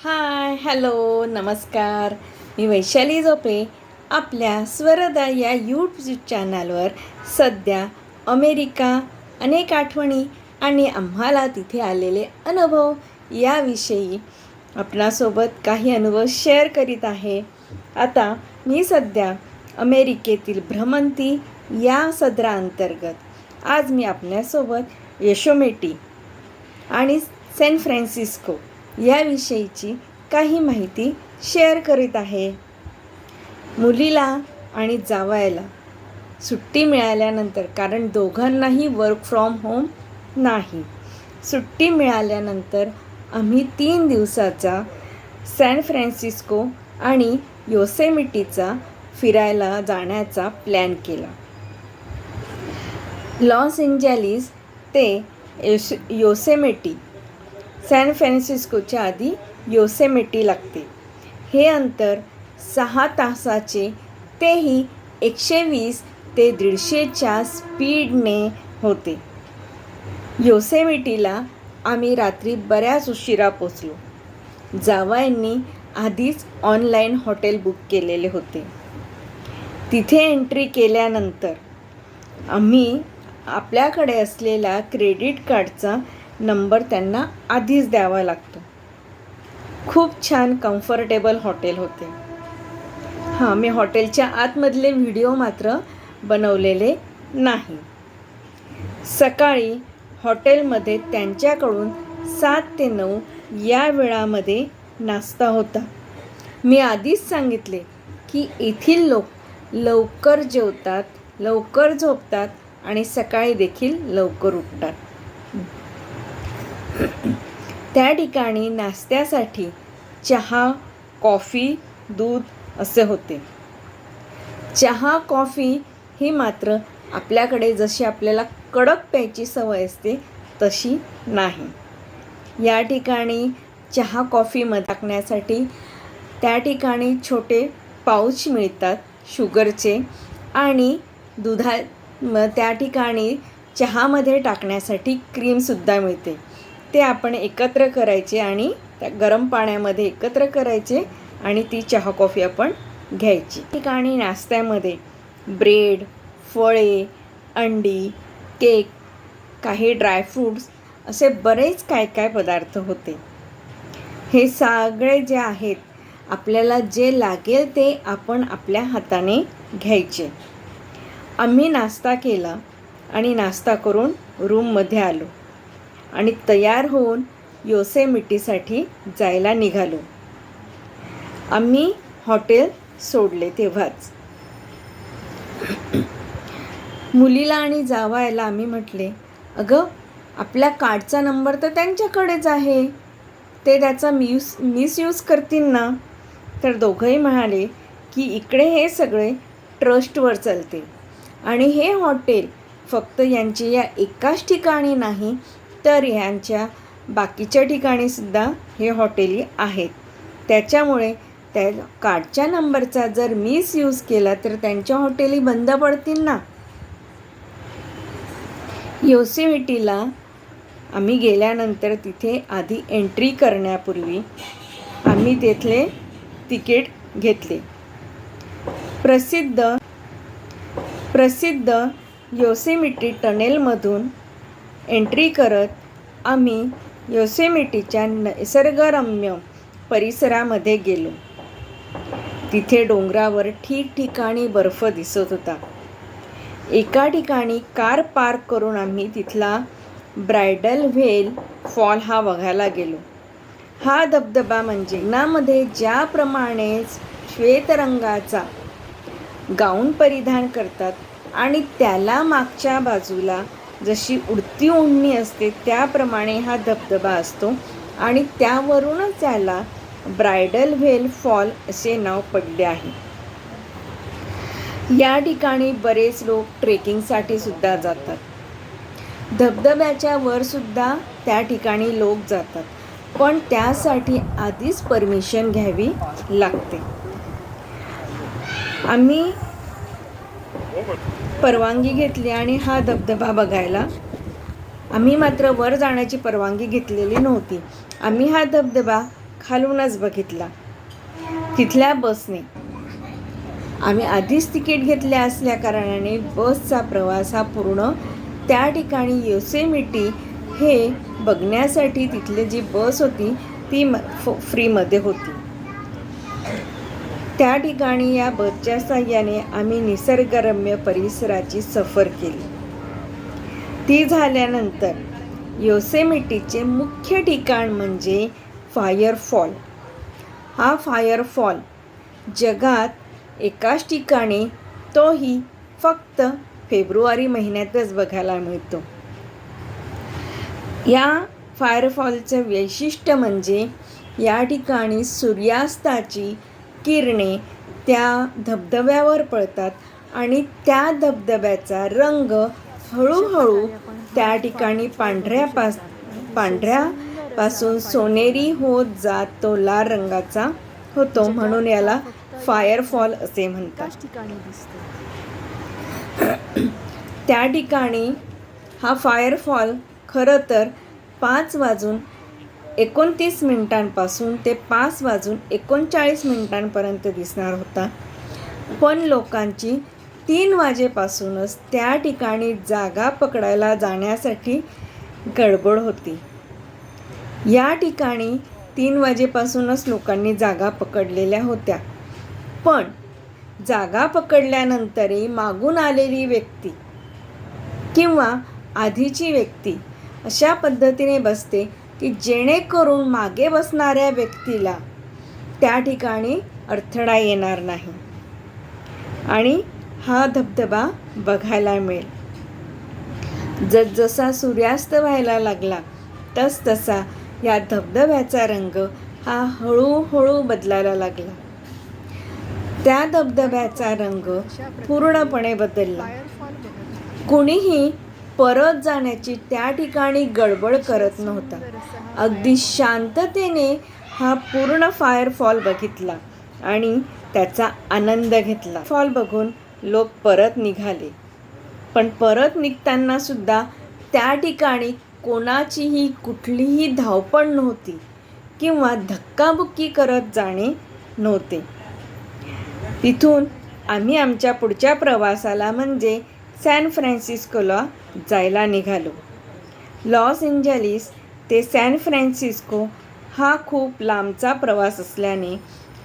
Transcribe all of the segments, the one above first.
हाय, hello, नमस्कार. मी वैशाली झोपे आपल्या स्वरदा या यूट्यूब चॅनलवर सध्या अमेरिका, अनेक आठवणी आणि आम्हाला तिथे आलेले अनुभव याविषयी आपणासोबत काही अनुभव शेअर करीत आहे. आता मी सध्या अमेरिकेतील भ्रमंती या सदराअंतर्गत आज मी आपल्यासोबत योसेमिटी आणि सॅन फ्रान्सिस्को याविषयीची काही माहिती शेअर करीत आहे. मुलीला आणि जावयाला सुट्टी मिळाल्यानंतर, कारण दोघांनाही वर्क फ्रॉम होम नाही, सुट्टी मिळाल्यानंतर आम्ही 3 दिवसाचा सॅन फ्रान्सिस्को आणि योसेमिटीचा फिरायला जाण्याचा प्लॅन केला. लॉस एंजेलिस ते योसेमिटी, सॅन फ्रान्सिस्कोच्या आधी योसेमिटी लागते. हे अंतर 6 तासाचे, तेही 120 ते 150च्या स्पीडने होते. योसेमिटीला आम्ही रात्री बऱ्याच उशिरा पोचलो. जावयांनी आधीच ऑनलाईन हॉटेल बुक केलेले होते. तिथे एंट्री केल्यानंतर आम्ही आपल्याकडे असलेला क्रेडिट कार्डचा नंबर त्यांना आधीच द्यावा लागतो. खूप छान कम्फर्टेबल हॉटेल होते. मी हॉटेलच्या आतमधले व्हिडिओ मात्र बनवलेले नाही. सकाळी हॉटेलमध्ये त्यांच्याकडून 7 ते 9 या वेळामध्ये नाश्ता होता. मी आधीच सांगितले की येथील लोक लवकर जेवतात, लवकर झोपतात आणि सकाळी देखील लवकर उठतात. त्या ठिकाणी नाश्त्यासाठी चहा, कॉफी, दूध असे होते. चहा, कॉफी ही मात्र आपल्याकडे जशी आपल्याला कडक प्यायची सवय असते तशी नाही. या ठिकाणी चहा, कॉफीमध्ये टाकण्यासाठी त्या ठिकाणी छोटे पाऊच मिळतात शुगरचे, आणि त्या ठिकाणी चहामध्ये टाकण्यासाठी क्रीमसुद्धा मिळते. ते आपण एकत्र करायचे आणि त्या गरम पाण्यामध्ये एकत्र करायचे आणि ती चहा, कॉफी आपण घ्यायची. ठिकाणी नाश्त्यामध्ये ब्रेड, फळे, अंडी, केक, काही ड्रायफ्रूट्स असे बरेच काय पदार्थ होते. हे सगळे जे आहेत, आपल्याला जे लागेल ते आपण आपल्या हाताने घ्यायचे. आम्ही नाश्ता केला आणि नाश्ता करून रूममध्ये आलो आणि तयार होऊन योसेमिटीसाठी जायला निघालो. आम्ही हॉटेल सोडले तेव्हाच मुलीला आणि जावयाला आम्ही म्हटले, अगं आपल्या कार्डचा नंबर तर त्यांच्याकडेच आहे, ते त्याचा मिसयूज करतील ना. तर दोघंही म्हणाले की इकडे हे सगळे ट्रस्टवर चालते आणि हे हॉटेल फक्त यांची या एकाच ठिकाणी नाही, तर यांच्या बाकीच्या ठिकाणीसुद्धा हे हॉटेली आहेत. त्याच्यामुळे त्या कार्डच्या नंबरचा जर मिसयूज केला तर त्यांच्या हॉटेली बंद पडतील ना. योसेमिटीला आम्ही गेल्यानंतर तिथे आधी एंट्री करण्यापूर्वी आम्ही तिथले तिकीट घेतले. प्रसिद्ध योसेमिटी टनेलमधून एंट्री करत आम्ही योसेमिटीच्या निसर्गरम्य परिसरामध्ये गेलो. तिथे डोंगरावर ठिकठिकाणी बर्फ दिसत होता. एका ठिकाणी कार पार्क करून आम्ही तिथला ब्रायडल व्हेल फॉल हा बघायला गेलो. हा धबधबा म्हणजे नामध्ये ज्याप्रमाणे श्वेत रंगाचा गाऊन परिधान करतात आणि त्याला मागच्या बाजूला जशी उडती ओढणी असते त्याप्रमाणे हा धबधबा असतो आणि त्यावरूनच त्याला ब्रायडल व्हेल फॉल असे नाव पडले आहे. या ठिकाणी बरेच लोक ट्रेकिंगसाठी सुद्धा जातात. धबधब्याच्या वर सुद्धा त्या ठिकाणी लोक जातात, पण त्यासाठी आधीच परमिशन घ्यावी लागते. आम्ही परवानगी घेतली आणि हा धबधबा बघायला. आम्ही मात्र वर जाण्याची परवानगी घेतलेली नव्हती. आम्ही हा धबधबा खालूनच बघितला. तिथल्या बसने आम्ही आधीच तिकीट घेतले असल्या कारणाने बसचा प्रवास हा पूर्ण त्या ठिकाणी योसेमिटी हे बघण्यासाठी तिथली जी बस होती ती फ्रीमध्ये होती. त्या ठिकाणी या बसच्या साहाय्याने आम्ही निसर्गरम्य परिसराची सफर केली. ती झाल्यानंतर योसेमिटीचे मुख्य ठिकाण म्हणजे फायरफॉल. हा फायरफॉल जगात एकाच ठिकाणी, तोही फक्त फेब्रुवारी महिन्यातच बघायला मिळतो. या फायरफॉलचं वैशिष्ट्य म्हणजे या ठिकाणी सूर्यास्ताची किरणे त्या धबधब्यावर पडतात आणि त्या धबधब्याचा रंग हळूहळू त्या ठिकाणी पांढऱ्यापासून सोनेरी होत जात तो लाल रंगाचा होतो, म्हणून याला फायरफॉल असे म्हणतात. त्या ठिकाणी हा फायरफॉल खरं तर 5:29 ते 5:39 दिसणार होता, पण लोकांची 3 वाजेपासूनच त्या ठिकाणी जागा पकडायला जाण्यासाठी गडबड होती. या ठिकाणी 3 वाजेपासूनच लोकांनी जागा पकडलेल्या होत्या, पण जागा पकडल्यानंतरही मागून आलेली व्यक्ती किंवा आधीची व्यक्ती अशा पद्धतीने बसते की जेणेकरून मागे बसणाऱ्या व्यक्तीला त्या ठिकाणी अडथळा येणार नाही आणि हा धबधबा बघायला मिळेल. जसा सूर्यास्त व्हायला लागला तसा या धबधब्याचा रंग हा हळूहळू बदलायला लागला. त्या धबधब्याचा रंग पूर्णपणे बदलला. कुणीही परत जाण्याची त्या ठिकाणी गडबड करत नव्हता. अगदी शांततेने हा पूर्ण फायरफॉल बघितला आणि त्याचा आनंद घेतला. फॉल बघून लोक परत निघाले, पण परत निघताना सुद्धा त्या ठिकाणी कोणाचीही कुठलीही धावपळ नव्हती किंवा धक्काबुक्की करत जाणे नव्हते. तिथून आम्ही आमच्या पुढच्या प्रवासाला म्हणजे सॅन फ्रान्सिस्कोला जायला निघालो. लॉस एंजेलिस ते सॅन फ्रान्सिस्को हा खूप लांबचा प्रवास असल्याने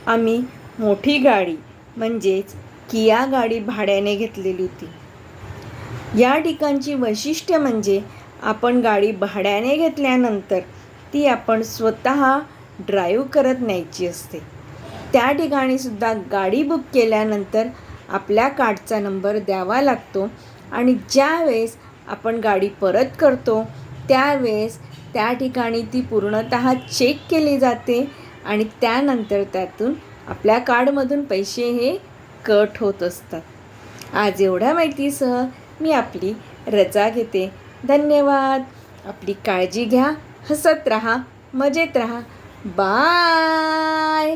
आम्ही मोठी गाडी म्हणजेच किया गाडी भाड्याने घेतलेली होती. या ठिकाणची वैशिष्ट्य म्हणजे आपण गाडी भाड्याने घेतल्यानंतर ती आपण स्वतः ड्राईव्ह करत न्यायची असते. त्या ठिकाणी सुद्धा गाडी बुक केल्यानंतर आपल्या कार्डचा नंबर द्यावा लागतो आणि ज्यावेळेस आपण गाडी परत करतो त्यावेळेस त्या ठिकाणी ती पूर्णतः चेक केली जाते आणि त्यानंतर त्यातून आपल्या कार्डमधून पैसे हे कट होत असतात. आज एवढ्या माहितीसह मी आपली रजा घेते. धन्यवाद. आपली काळजी घ्या, हसत राहा, मजेत राहा. बाय.